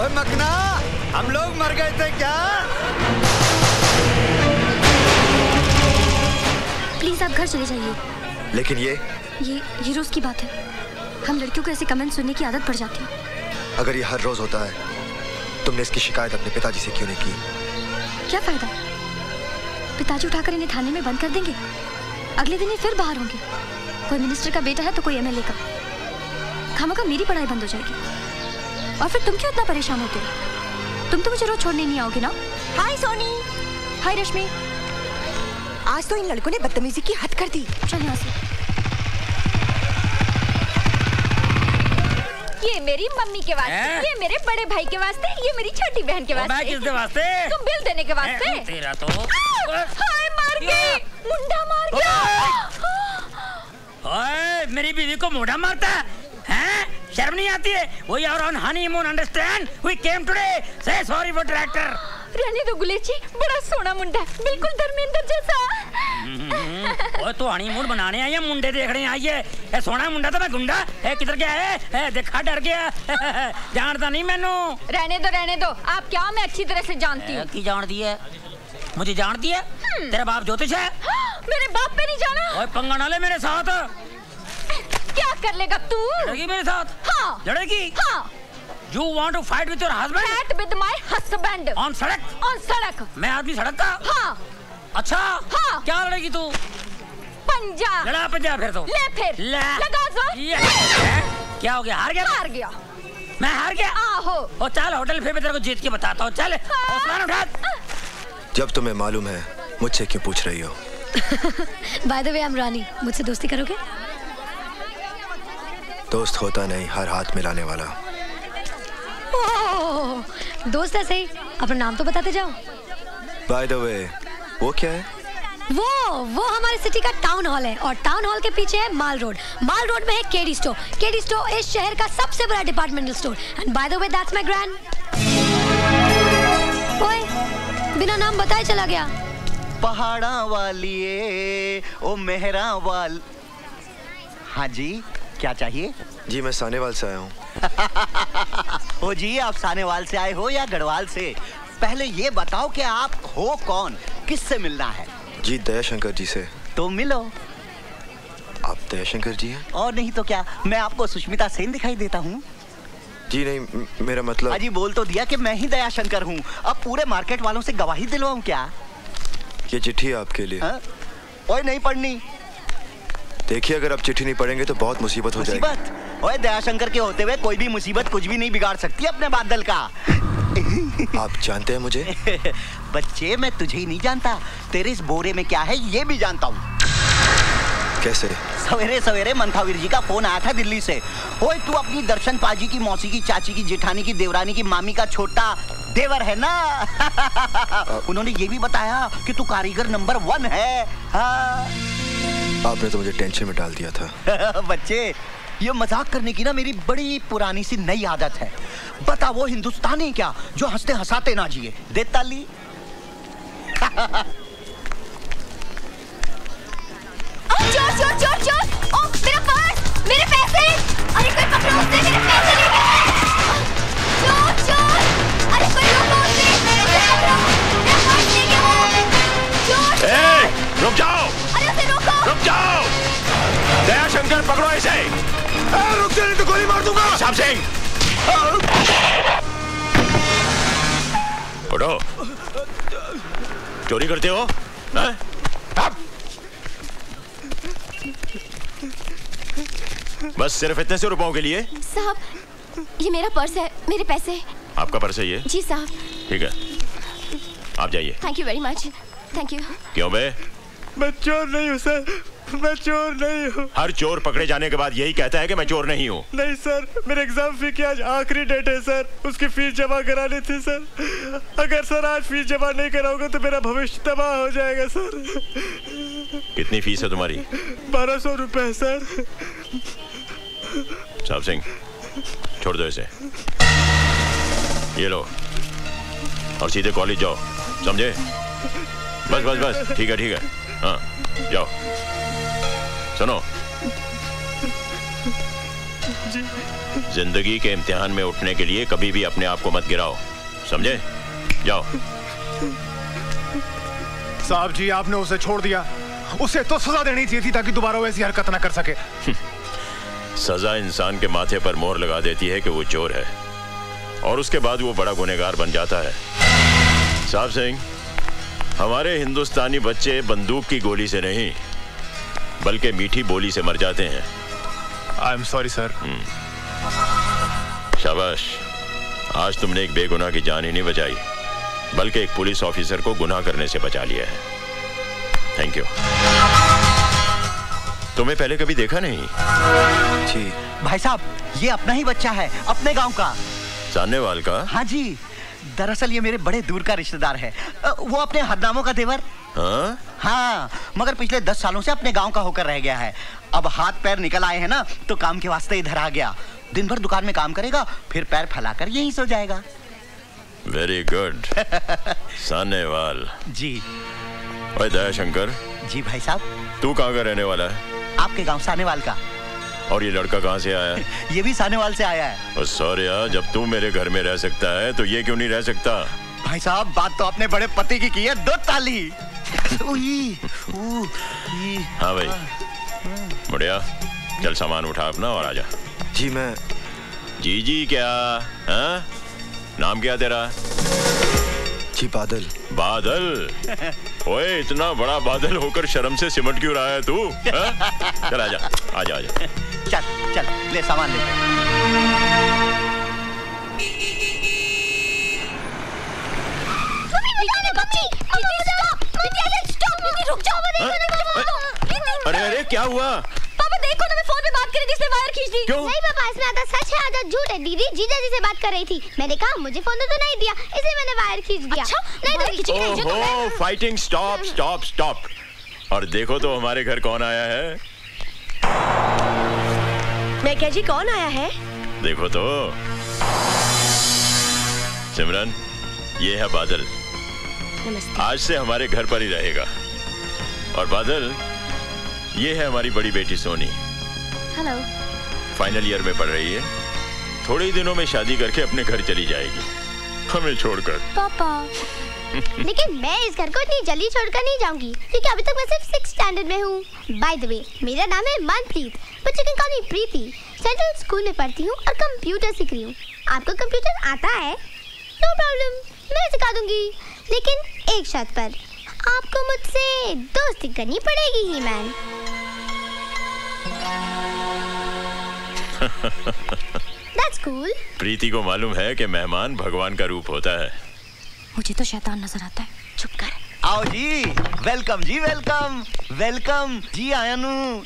ओए मकना, हम लोग मर गए थे क्या? प्लीज आप घर चले जाइए। लेकिन ये रोज की बात है। हम लड़कियों को ऐसे कमेंट सुनने की आदत पड़ जाती है। अगर ये हर रोज होता है, तुमने इसकी शिकायत अपने पिताजी से क्यों नहीं की? क्या फायदा? पिताजी उठाकर इन्हें थाने में बंद कर देंगे, अगले दिन ये फिर बाहर होंगे। कोई मिनिस्टर का बेटा है तो कोई एमएलए का। खामखा मेरी पढ़ाई बंद हो जाएगी। और फिर तुम क्यों इतना परेशान होते हो? तुम तो मुझे रोज छोड़ने नहीं आओगे ना? हाय सोनी। हाय रश्मि। आज तो इन लड़कों ने बदतमीजी की हद कर दी। चल यहाँ से। ये मेरी मम्मी के वास्ते, ये मेरे बड़े भाई के वास्ते, ये मेरी छोटी बहन के वास्ते। किसके वास्ते? तुम बिल देने के वास्ते। तेरा तो हाय मार गई, मुंडा मार गया। ओए मेरी बीवी को मुंडा मारता है? शर्म नहीं आती है? We are on honeymoon, understand? We came today. Say sorry for tractor. रहने दो गुलेची, बड़ा सोना मुंडा, बिल्कुल धर्मेंद्र जैसा। ओए तो हनीमून बनाने आई है, मुंडे देखने आई है? ए सोना मुंडा तो मैं गुंडा है, किधर गया है? देखा डर गया। जानता नहीं मैनू। रहने दो। आप क्या? मैं अच्छी तरह से जानती हूँ। की जानती है? मुझे जानती है? तेरा बाप ज्योतिष है? मेरे बाप पे नहीं जाना। ओए पंगा ना ले मेरे साथ। क्या कर लेगा तू? लड़ेगी मेरे साथ? हाँ। लड़ेगी? हाँ। You want to fight with your husband? Fight with my husband. On सड़क? On सड़क। मैं आदमी सड़क का? हाँ। अच्छा? हाँ। क्या लड़ेगी तू? पंजा। लड़ा पंजा फिर तो। ले फिर। लगा जोर। क्या हो गया? हार गया? हार गया। मैं हार गया? आहो। ओ चल होटल फिर मैं तेरे को जीत के बताता हूँ। चल हौसला उठा। जब तुम्हें मालूम है, मुझसे क्यों पूछ रही हो? By the way, I'm रानी। मुझसे दोस्ती करोगे? दोस्त होता नहीं, हर हाथ मिलाने वाला। दोस्त है सही, अपना नाम तो बताते जाओ। By the way, वो क्या है? वो हमारे सिटी का टाउन हॉल है और टाउन हॉल के पीछे है माल रोड। माल रोड में है केडी स्टोर। केडी स्टोर इस शहर का सबसे बड़ा departmental store. And by the way that's my grand. ओए, बिना नाम बताए चला गया। पहाड़ा वाली ओ मेहरा वाल। हाँ जी, क्या चाहिए? जी मैं सानेवाल से आया हूँ। ओ जी, आप सानेवाल से आए हो या गढ़वाल से? पहले ये बताओ कि आप हो कौन, किससे मिलना है? जी दयाशंकर जी से। तो मिलो। आप दयाशंकर जी हैं? और नहीं तो क्या, मैं आपको सुष्मिता सेन दिखाई देता हूँ? जी नहीं, मेरा मतलब। अजी बोल तो दिया कि मैं ही दयाशंकर हूँ। अब पूरे मार्केट वालों से गवाही दिलवाऊँ क्या? ये चिट्ठी है आपके लिए। ओए नहीं पढ़नी। देखिए, अगर आप चिट्ठी नहीं पढ़ेंगे तो बहुत मुसीबत हो जाएगी। मुसीबत? ओए दयाशंकर के होते हुए कोई भी मुसीबत कुछ भी नहीं बिगाड़ सकती अपने बादल का। आप जानते हैं मुझे? बच्चे, मैं तुझे ही नहीं जानता, तेरे इस बोरे में क्या है ये भी जानता हूँ। कैसे? सवेरे सवेरे मंथावीर जी का फोन आया था दिल्ली से। ओए तू अपनी दर्शन पाजी की मौसी की चाची की जेठानी की देवरानी की मामी का छोटा देवर है ना? उन्होंने ये भी बताया कि तू कारीगर नंबर 1 है। हाँ। आपने तो मुझे टेंशन में डाल दिया था। बच्चे, ये मजाक करने की ना मेरी बड़ी पुरानी सी नई आदत है। बता वो हिंदुस्तानी क्या जो हंसते हंसाते ना जिए। दे ताली। चोर चोर चोर चोर! ओ मेरा पर्स, मेरे पैसे! अरे कोई पकड़ो उसे, मेरे पैसे ले गए! चोर चोर! अरे कोई रोको उसे, मेरे पकड़ो! मेरा पर्स ले गया वो! चोर! ए, रुक जाओ! अरे उसे रोको! रुक जाओ! दयाशंकर पकड़ो इसे! रुक जा नहीं तो गोली मार दूंगा! साहब सिंह! उठो! चोरी करते हो? बस सिर्फ इतने से रुपयों के लिए? साहब, ये मेरा पर्स है, मेरे पैसे। आपका पर्स है ये? जी साहब। ठीक है, आप जाइए। Thank you very much. Thank you. क्यों बे? मैं चोर नहीं हूँ सर, मैं चोर नहीं हूँ। हर चोर पकड़े जाने के बाद यही कहता है कि मैं चोर नहीं हूँ। नहीं सर, मेरे एग्जाम फी की आज आखिरी डेट है सर, उसकी फीस जमा करानी थी सर। अगर सर आज फीस जमा नहीं कराओगे तो मेरा भविष्य तबाह हो जाएगा सर। कितनी फीस है तुम्हारी? 1200 रुपए सर। साहब सिंह, छोड़ दो इसे। ये लो और सीधे कॉलेज जाओ, समझे? बस बस बस, ठीक है, हाँ जाओ। सुनो, जी जिंदगी के इम्तिहान में उठने के लिए कभी भी अपने आप को मत गिराओ, समझे? जाओ। साहब जी, आपने उसे छोड़ दिया। उसे तो सजा देनी चाहिए थी ताकि दोबारा वैसी हरकत ना कर सके। सजा इंसान के माथे पर मोहर लगा देती है कि वो चोर है, और उसके बाद वो बड़ा गुनहगार बन जाता है। साहब सिंह, हमारे हिंदुस्तानी बच्चे बंदूक की गोली से नहीं बल्कि मीठी बोली से मर जाते हैं। I am sorry sir. शाबाश, आज तुमने एक बेगुनाह की जान ही नहीं बचाई बल्कि एक पुलिस ऑफिसर को गुनाह करने से बचा लिया है। Thank you. तुम्हें पहले कभी देखा नहीं? जी भाई साहब, ये अपना ही बच्चा है, अपने गांव का। सानेवाल का? हाँ जी, दरअसल ये मेरे बड़े दूर का रिश्तेदार है। वो अपने हरनामों का देवर। हाँ? हाँ, मगर पिछले 10 सालों से अपने गांव का होकर रह गया है। अब हाथ पैर निकल आए हैं ना, तो काम के वास्ते इधर आ गया। दिन भर दुकान में काम करेगा, फिर पैर फैलाकर यहीं सो जाएगा। Very good. सानेवाल जी। ओए दयाशंकर। जी भाई साहब। तू कहाँ का रहने वाला है? आपके गांव सानेवाल का। और ये लड़का कहाँ से आया है? ये भी सानेवाल से आया है। सॉरी, जब तू मेरे घर में रह सकता है तो ये क्यों नहीं रह सकता? भाई साहब, बात तो आपने बड़े पति की है, 2 ताली। हाँ भाई, बढ़िया। चल सामान उठा अपना और आजा। जी मैं। जी क्या? हाँ? नाम क्या तेरा? जी बादल। बादल? ओए, इतना बड़ा बादल होकर शर्म से सिमट क्यों रहा है तू? चल आजा आजा आजा। चल चल, ले सामान ले। अरे अरे, क्या हुआ? पापा देखो ना, मैं फोन पे बात कर रही थी, इसने वायर खींच दी। क्यों? नहीं पापा, इसमें आधा सच है आधा झूठ है। दीदी जीजा जी से बात कर रही थी, मैंने कहा मुझे फोन तो नहीं दिया, इसलिए मैंने वायर खींच दिया। अच्छा? नहीं तो खींची नहीं। ओहो, फाइटिंग स्टॉप स्टॉप स्टॉप। और देखो तो हमारे घर कौन आया है। मैं क्या जी, कौन आया है? देखो तो। सिमरन, ये है बादल। नमस्ते। आज से हमारे घर पर ही रहेगा। और बादल, ये है हमारी बड़ी बेटी सोनी। हेलो। फाइनल ईयर में पढ़ रही है। थोड़े ही दिनों में शादी करके अपने घर चली जाएगी, हमें छोड़कर। पापा। लेकिन मैं इस घर को इतनी जल्दी छोड़कर नहीं जाऊंगी, क्योंकि अभी तक मैं सिर्फ 6th स्टैंडर्ड में हूँ। बाय द वे, मेरा नाम है Manpreet, but you can call me Preeti. Central school में पढ़ती हूँ और कंप्यूटर सीख रही हूँ। आपको कंप्यूटर आता है? नो प्रॉब्लम, मैं सिखा दूंगी, लेकिन एक शर्त पर। आपको मुझसे दोस्ती करनी पड़ेगी ही मैन। That's cool. प्रीति को मालूम है कि मेहमान भगवान का रूप होता है। मुझे तो शैतान नजर आता है। चुप कर। आओ जी, वेलकम जी, वेलकम वेलकम जी आयनू।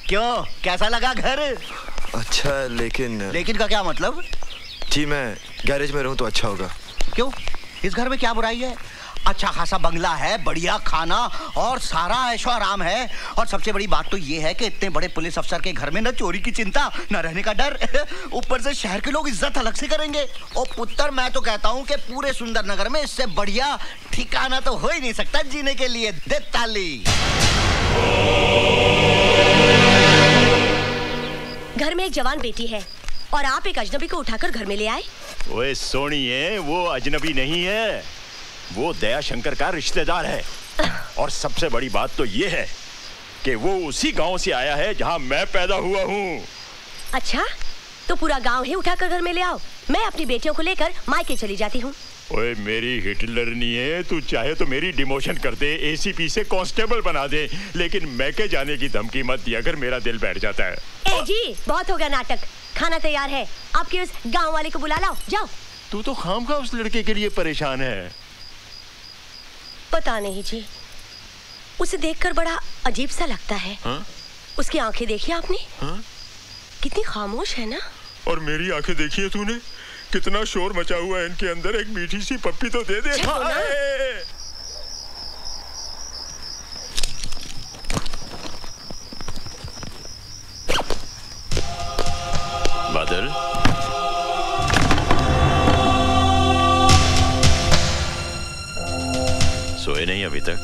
क्यों, कैसा लगा घर? अच्छा, लेकिन का क्या मतलब? जी मैं गैरेज में रहूं तो अच्छा होगा। क्यों, इस घर में क्या बुराई है? अच्छा खासा बंगला है, बढ़िया खाना और सारा ऐशो आराम है। और सबसे बड़ी बात तो ये है कि इतने बड़े पुलिस अफसर के घर में न चोरी की चिंता, न रहने का डर। ऊपर से शहर के लोग इज्जत अलग से करेंगे। और पुत्र, मैं तो कहता हूँ कि पूरे सुंदर नगर में इससे बढ़िया ठिकाना तो हो ही नहीं सकता जीने के लिए। दे ताली। घर में एक जवान बेटी है और आप एक अजनबी को उठाकर घर में ले आए। ओए सोनिए, वो अजनबी नहीं है, वो दयाशंकर का रिश्तेदार है। और सबसे बड़ी बात तो ये है कि वो उसी गांव से आया है जहां मैं पैदा हुआ हूँ। अच्छा, तो पूरा गांव ही उठाकर घर में ले आओ। मैं अपनी बेटियों को लेकर मायके चली जाती हूँ। ओए मेरी हिटलर नहीं है, तू चाहे तो मेरी डिमोशन कर दे, एसीपी से कांस्टेबल बना दे, लेकिन मैके जाने की धमकी मत दिया अगर मेरा दिल बैठ जाता है। ए जी, बहुत हो गया नाटक। खाना तैयार है, आपके उस गांव वाले को बुला लाओ, जाओ। तू तो खामखा उस लड़के के लिए परेशान है। पता नहीं जी, उसे देखकर बड़ा अजीब सा लगता है। हा? उसकी आंखें देखी आपने? हा? कितनी खामोश है ना। और मेरी आंखें देखी है तूने? कितना शोर मचा हुआ है इनके अंदर। एक मीठी सी पप्पी तो दे दे। बादल, सोए नहीं अभी तक?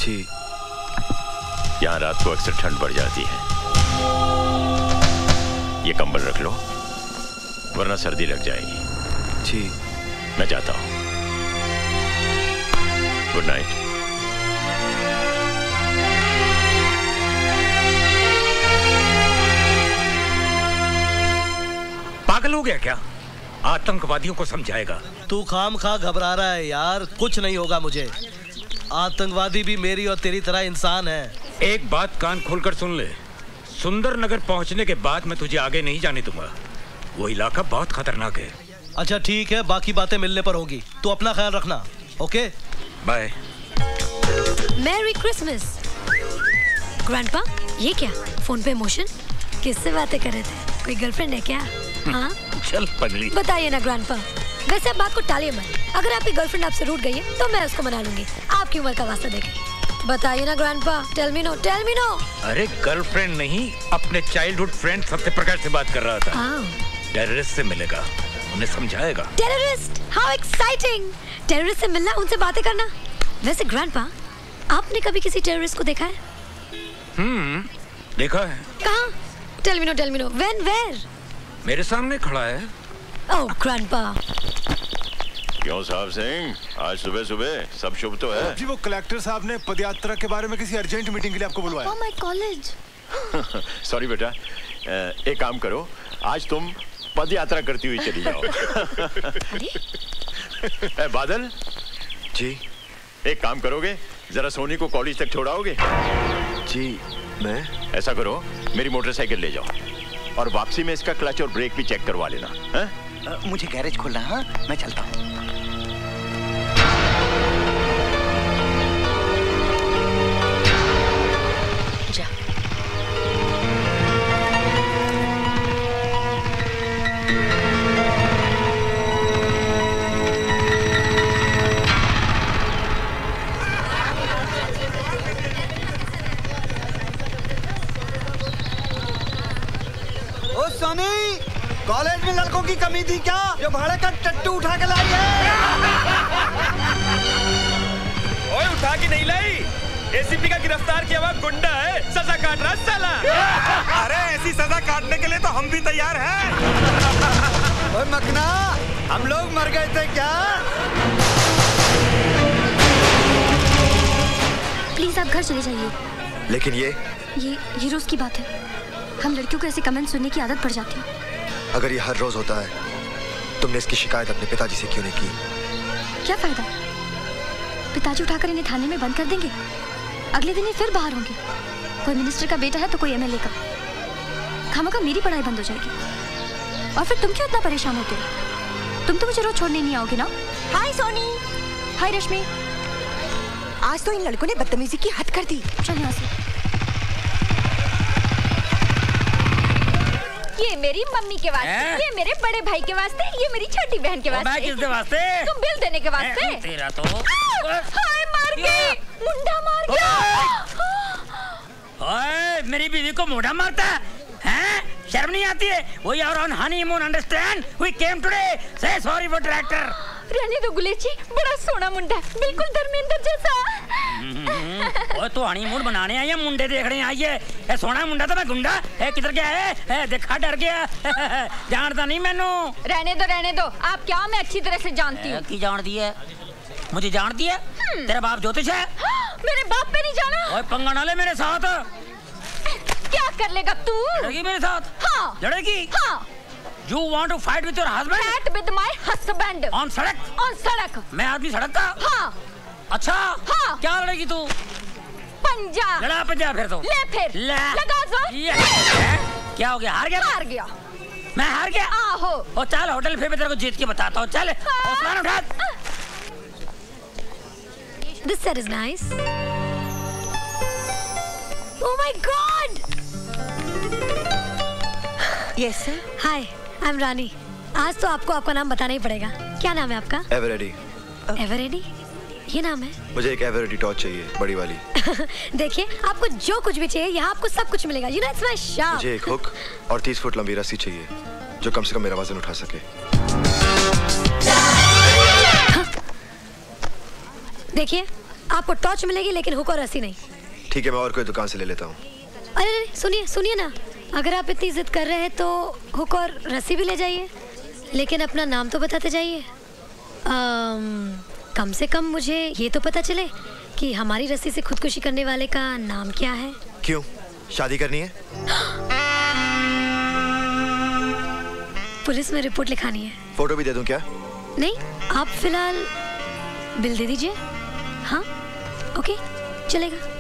जी। यहाँ रात को अक्सर ठंड बढ़ जाती है। ये कंबल रख लो, वरना सर्दी लग जाएगी। जी। मैं जाता हूँ। Good night. पागल हो गया क्या? आतंकवादियों को समझाएगा। तू खामखा घबरा रहा है यार, कुछ नहीं होगा मुझे। आतंकवादी भी मेरी और तेरी तरह इंसान है। एक बात कान खोलकर सुन ले, सुंदरनगर पहुंचने के बाद मैं तुझे आगे नहीं जाने दूंगा। वो इलाका बहुत खतरनाक है। अच्छा ठीक है, बाकी बातें मिलने पर होगी। तू अपना ख्याल रखना। Okay bye. Merry Christmas. Grandpa, ये क्या फोन पे इमोशन? किससे बातें कर रहे थे? कोई गर्लफ्रेंड है क्या? हाँ चल पगली, बताइए ना ग्रैंडपा। वैसे आप बात को टालिए मत। अगर आपकी गर्लफ्रेंड आपसे रूठ गई है तो मैं उसको मना लूंगी। आपकी उम्र का वास्ता देखें। बताइए ना grandpa, tell me no, tell me no. अरे गर्लफ्रेंड नहीं, अपने चाइल्डहुड फ्रेंड सत्यप्रकाश से बात कर रहा था। टेररिस्ट से मिलेगा, उन्हें समझाएगा। Terrorist, how exciting. टेररिस्ट से मिलना, उनसे बातें करना। वैसे ग्रैंडपा, आपने कभी किसी टेररिस्ट को देखा है? देखा है। कहाँ? Tell me no, when, where? मेरे सामने खड़ा है। Oh grandpa. क्यों साहब सिंह, आज सुबह सुबह सब शुभ तो है? जी वो कलेक्टर साहब ने पदयात्रा के बारे में किसी अर्जेंट मीटिंग के लिए आपको बुलवाया। My college. सॉरी बेटा, एक काम करो, आज तुम पद यात्रा करती हुई चली जाओ। बादल जी। एक काम करोगे, जरा सोनी को कॉलेज तक छोड़ाओगे? जी। मैं ऐसा करो, मेरी मोटरसाइकिल ले जाओ और वापसी में इसका क्लच और ब्रेक भी चेक करवा लेना। मुझे गैरेज खोलना है। हाँ, मैं चलता हूँ। जा। ओ सनी, कॉलेज में लड़कों की कमी थी क्या जो भाड़े का टट्टू उठा के लाई है? ओए उठा के नहीं लाई, एसीपी का गिरफ्तार किया हुआ गुंडा है, सजा काट रहा साला। अरे ऐसी सजा काटने के लिए तो हम भी तैयार हैं। ओए मकना, हम लोग मर गए थे क्या? प्लीज आप घर चले जाइए। लेकिन ये रोज की बात है। हम लड़कियों को ऐसे कमेंट सुनने की आदत पड़ जाती है। अगर ये हर रोज होता है, तुमने इसकी शिकायत अपने पिताजी से क्यों नहीं की? क्या फायदा? पिताजी उठाकर इन्हें थाने में बंद कर देंगे, अगले दिन ये फिर बाहर होंगे। कोई मिनिस्टर का बेटा है तो कोई एमएलए का। खामखा मेरी पढ़ाई बंद हो जाएगी। और फिर तुम क्यों इतना परेशान होते हो? तुम तो मुझे रोज छोड़ने नहीं आओगे ना? हाय सोनी। हाय रश्मि। आज तो इन लड़कों ने बदतमीजी की हद कर दी। चल यहाँ से। ये मेरी मम्मी के वास्ते, ये मेरे बड़े भाई के वास्ते, ये मेरी छोटी बहन के वास्ते। मैं किसके वास्ते? तुम बिल देने के वास्ते। तेरा तो हाय मार गई, मुंडा मार गया। ओए मेरी बीवी को मुंडा मारता है? शर्म नहीं आती है? We are on honeymoon, understand? We came today. Say sorry for tractor. रहने दो गुलेची, बड़ा सोना मुंडा है, बिल्कुल धर्मेंद्र जैसा। ओए तो हनीमून बनाने आई है, मुंडे देखने आई है। ए सोना मुंडा तो मैं गुंडा है, किधर गया है? देखा डर गया। जानता नहीं मैनू। रहने दो, आप क्या? मैं अच्छी तरह से जानती हूँ। की जानती है? मुझे जानती है? तेरा बाप ज्योतिष है? मेरे बाप पे नहीं जाना। ओए पंगा ना ले मेरे साथ। क्या कर लेगा तू? लड़ेगी मेरे साथ? हाँ। लड़ेगी? हाँ। You want to fight with your husband? Fight with my husband. On सड़क? On सड़क। मैं आदमी सड़क का? हाँ। अच्छा। हाँ। क्या लड़ेगी तू? पंजा। लड़ा पंजा फिर तो। ले फिर। लगा जोर। क्या हो गया? हार गया? हार गया। मैं हार गया? आहो। ओ चल होटल फिर मैं तेरे को जीत के बताता हूँ। चल हौसला उठा। This set is nice. Oh my God! Yes sir. Hi, I'm रानी। आज तो आपको आपका नाम बताना ही पड़ेगा। क्या नाम है आपका? एवरेडी। एवरेडी? ये नाम है? मुझे एक एवरेडी टॉर्च चाहिए, बड़ी वाली। देखिए, आपको जो कुछ भी चाहिए यहाँ आपको सब कुछ मिलेगा। You know it's my shop. मुझे एक हुक और 30 फुट लंबी रस्सी चाहिए जो कम से कम मेरा वजन उठा सके। देखिए, आपको टॉर्च मिलेगी लेकिन हुक और रस्सी नहीं। ठीक है, मैं और कोई दुकान से ले लेता हूँ। अरे सुनिए ना, अगर आप इतनी जिद कर रहे हैं तो हुक और रस्सी भी ले जाइए, लेकिन अपना नाम तो बताते जाइए। कम से कम मुझे ये तो पता चले कि हमारी रस्सी से खुदकुशी करने वाले का नाम क्या है। क्यों, शादी करनी है? पुलिस में रिपोर्ट लिखानी है। फोटो भी दे दूं क्या? नहीं, आप फिलहाल बिल दे दीजिए। हाँ ओके, चलेगा।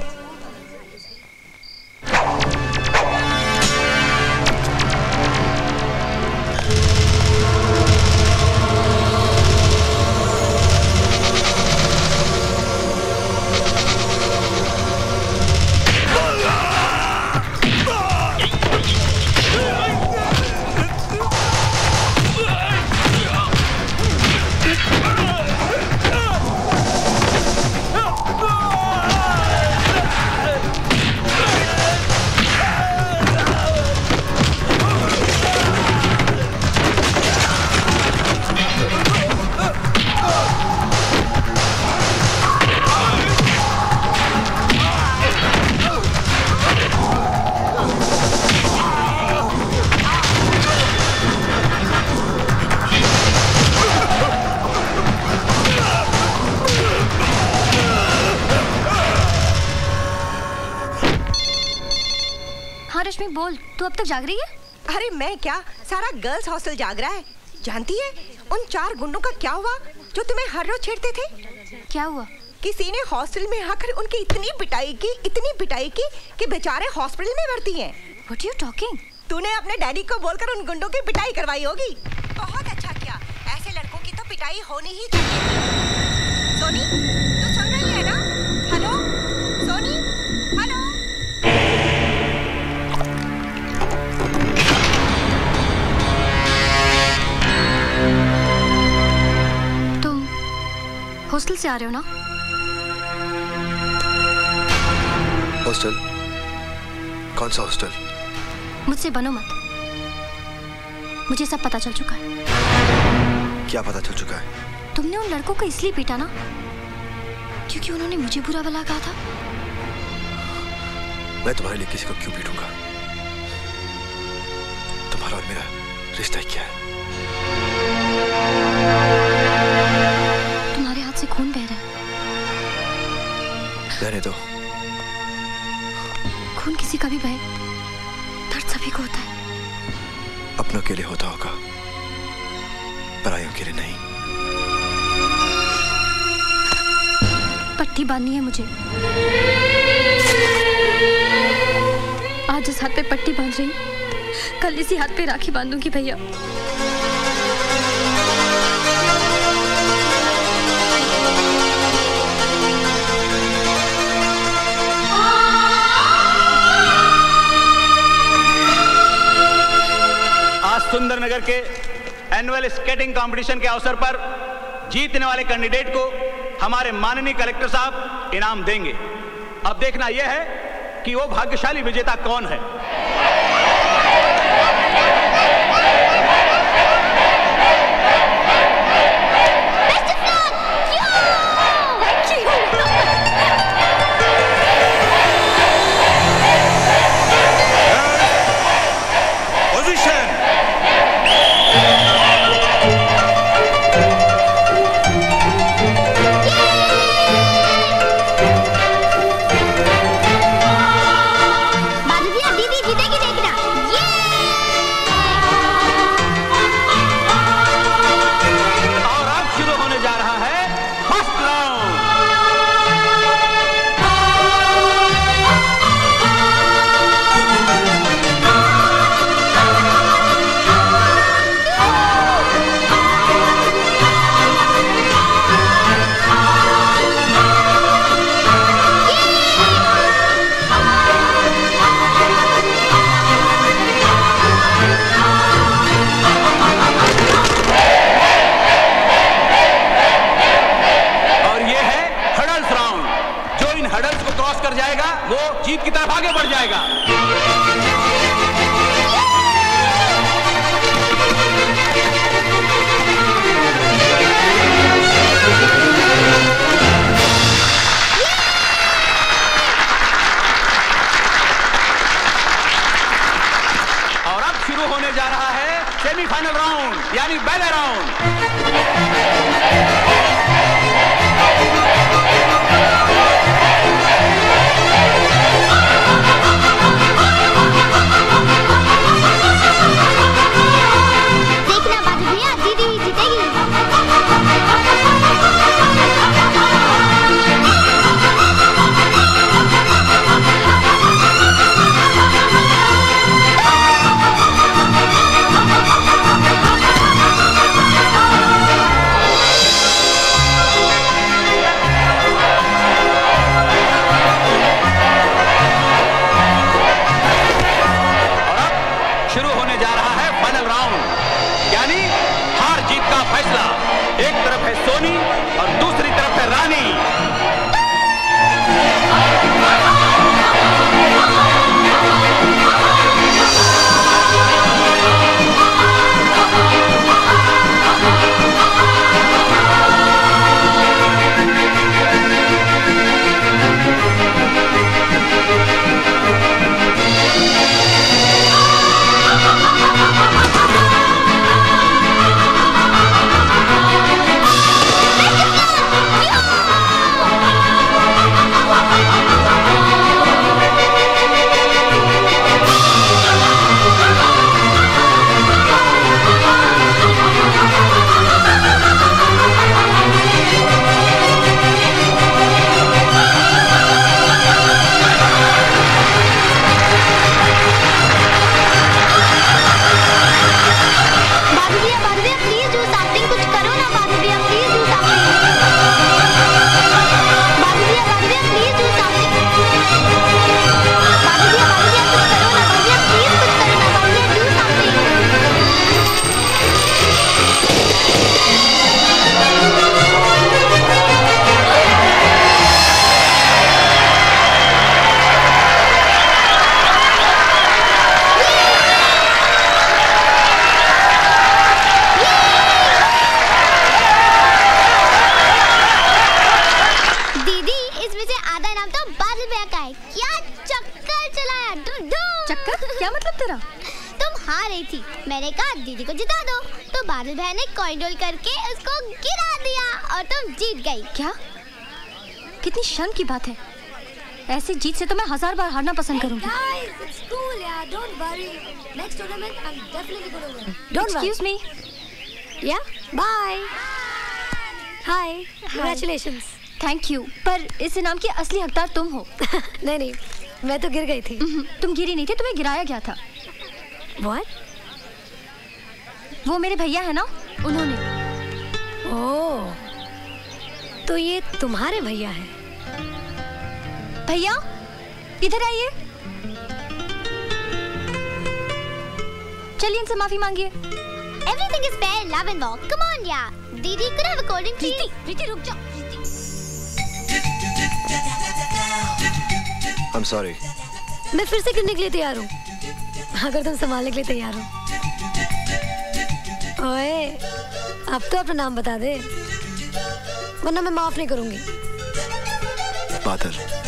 बोल, तू अब तक जाग रही है? अरे मैं क्या, सारा गर्ल्स हॉस्टल जाग रहा है। जानती है उन 4 गुंडों का क्या हुआ जो तुम्हें हर रोज छेड़ते थे? क्या हुआ? किसी ने हॉस्टल में आकर उनकी इतनी पिटाई की कि बेचारे हॉस्पिटल में भर्ती हैं। What are you talking? तूने अपने डैडी को बोलकर उन गुंडों की पिटाई करवाई होगी। बहुत अच्छा किया, ऐसे लड़कों की तो पिटाई होनी ही चाहिए। सोनी, तू सुन रही है ना? Hello Soni, hello. तुम हॉस्टल से आ रहे हो ना? हॉस्टल? कौन सा हॉस्टल? मुझसे बनो मत, मुझे सब पता चल चुका है। क्या पता चल चुका है? तुमने उन लड़कों को इसलिए पीटा ना क्योंकि उन्होंने मुझे बुरा भला कहा था। मैं तुम्हारे लिए किसी को क्यों पीटूंगा? तुम्हारा और मेरा रिश्ता ही क्या है? तुम्हारे हाथ से खून बह रहा है। रहने दो। खून किसी का भी बहे, दर्द सभी को होता है। अपनों के लिए होता होगा, परायों के लिए नहीं। पट्टी बांधनी है मुझे। आज इस हाथ पे पट्टी बांध रही, कल इसी हाथ पे राखी बांधूंगी भैया। सुंदरनगर के एनुअल स्केटिंग कंपटीशन के अवसर पर जीतने वाले कैंडिडेट को हमारे माननीय कलेक्टर साहब इनाम देंगे। अब देखना यह है कि वो भाग्यशाली विजेता कौन है। दीदी जीतेगी। सेमीफाइनल राउंड यानी बैले राउंड। देखना बाबू भैया, दीदी ही जीतेगी। शुरू होने जा रहा है फाइनल राउंड यानी हार जीत का फैसला। एक तरफ है सोनी और दूसरी तरफ है रानी। मैंने कहा दीदी को जिता दो, तो बादल भाई ने कॉइन रोल करके उसको गिरा दिया और तुम जीत गई। क्या? कितनी शर्म की बात है। ऐसी जीत से तो मैं 1000 बार हारना पसंद करूंगी। Excuse me. Yeah, bye. Hi, congratulations. Thank you. पर इस इनाम की असली हकदार तुम हो। नहीं नहीं, मैं तो गिर गई थी। तुम गिरी नहीं थी, तुम्हें गिराया गया था। What? वो मेरे भैया है ना, उन्होंने। ओह, तो ये तुम्हारे भैया है। भैया इधर आइए, चलिए इनसे माफी मांगिए। Everything is fair in love and war. Come on, yeah. दीदी, could I have a cold drink, please? प्रीति रुक जाओ। I'm sorry. मैं फिर से गिरने के लिए तैयार हूँ, अगर तुम संभालने के लिए तैयार हो। ओए, अब तो अपना नाम बता दे, वरना मैं माफ नहीं करूंगी। बादल।